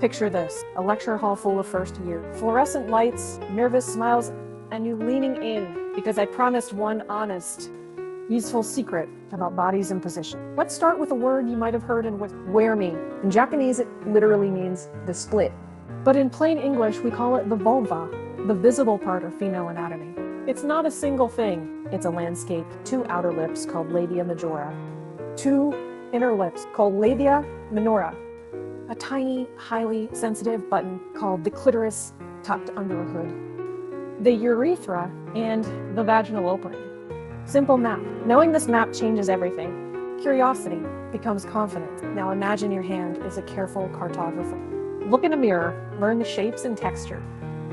Picture this, a lecture hall full of first year. Fluorescent lights, nervous smiles, and you leaning in because I promised one honest, useful secret about bodies and position. Let's start with a word you might have heard in wareme. In Japanese, it literally means the split. But in plain English, we call it the vulva, the visible part of female anatomy. It's not a single thing. It's a landscape. 2 outer lips called labia majora. 2 inner lips called labia minora. A tiny, highly sensitive button called the clitoris tucked under a hood. The urethra and the vaginal opening. Simple map. Knowing this map changes everything. Curiosity becomes confidence. Now imagine your hand is a careful cartographer. Look in a mirror, learn the shapes and texture.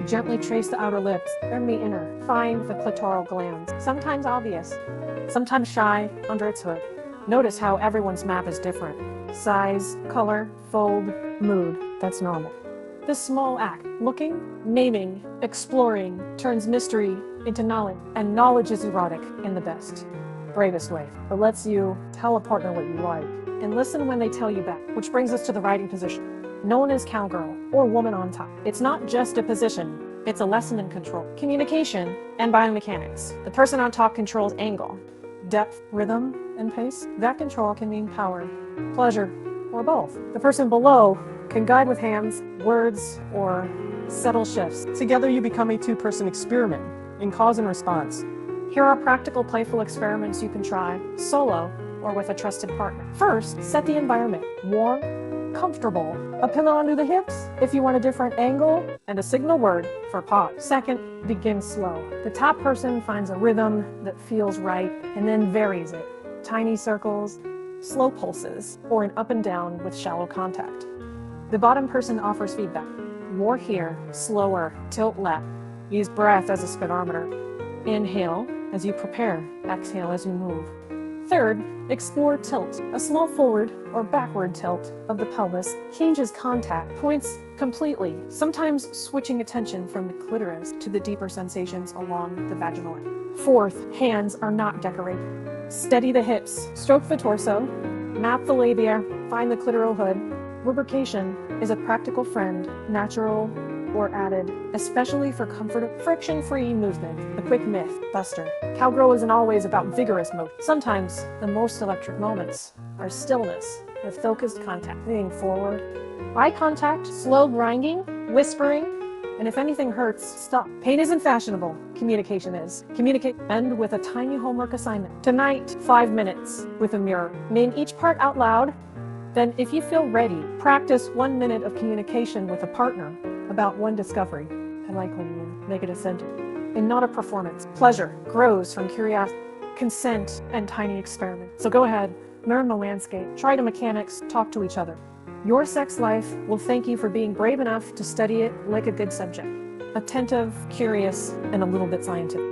Gently trace the outer lips, then the inner. Find the clitoral glans, sometimes obvious, sometimes shy under its hood. Notice how everyone's map is different. Size, color, fold, mood, that's normal. This small act, looking, naming, exploring, turns mystery into knowledge. And knowledge is erotic in the best, bravest way. It lets you tell a partner what you like and listen when they tell you back, which brings us to the riding position, known as cowgirl or woman on top. It's not just a position, it's a lesson in control, communication, and biomechanics. The person on top controls angle, depth, rhythm, and pace. That control can mean power, pleasure, or both. The person below can guide with hands, words, or subtle shifts. Together you become a two-person experiment in cause and response. Here are practical, playful experiments you can try, solo or with a trusted partner. First, set the environment. Warm, comfortable. A pillow under the hips if you want a different angle, and a signal word for pause. Second, begin slow. The top person finds a rhythm that feels right and then varies it. Tiny circles, slow pulses, or an up and down with shallow contact. The bottom person offers feedback. More here, slower, tilt left. Use breath as a speedometer. Inhale as you prepare, exhale as you move. Third, explore tilt. A small forward or backward tilt of the pelvis changes contact points completely, sometimes switching attention from the clitoris to the deeper sensations along the vaginal line. Fourth, hands are not decorated. Steady the hips, stroke the torso, map the labia, find the clitoral hood. Lubrication is a practical friend, natural or added, especially for comfort, friction-free movement. A quick myth buster. Cowgirl isn't always about vigorous motion. Sometimes the most electric moments are stillness with focused contact. Leaning forward, eye contact, slow grinding, whispering, and if anything hurts, stop. Pain isn't fashionable. Communication is. Communicate. End with a tiny homework assignment. Tonight, 5 minutes with a mirror. Name each part out loud. Then, if you feel ready, practice 1 minute of communication with a partner about one discovery. I like when you make it a sentence and not a performance. Pleasure grows from curiosity, consent, and tiny experiments. So go ahead, learn the landscape, try the mechanics, talk to each other. Your sex life will thank you for being brave enough to study it like a good subject. Attentive, curious, and a little bit scientific.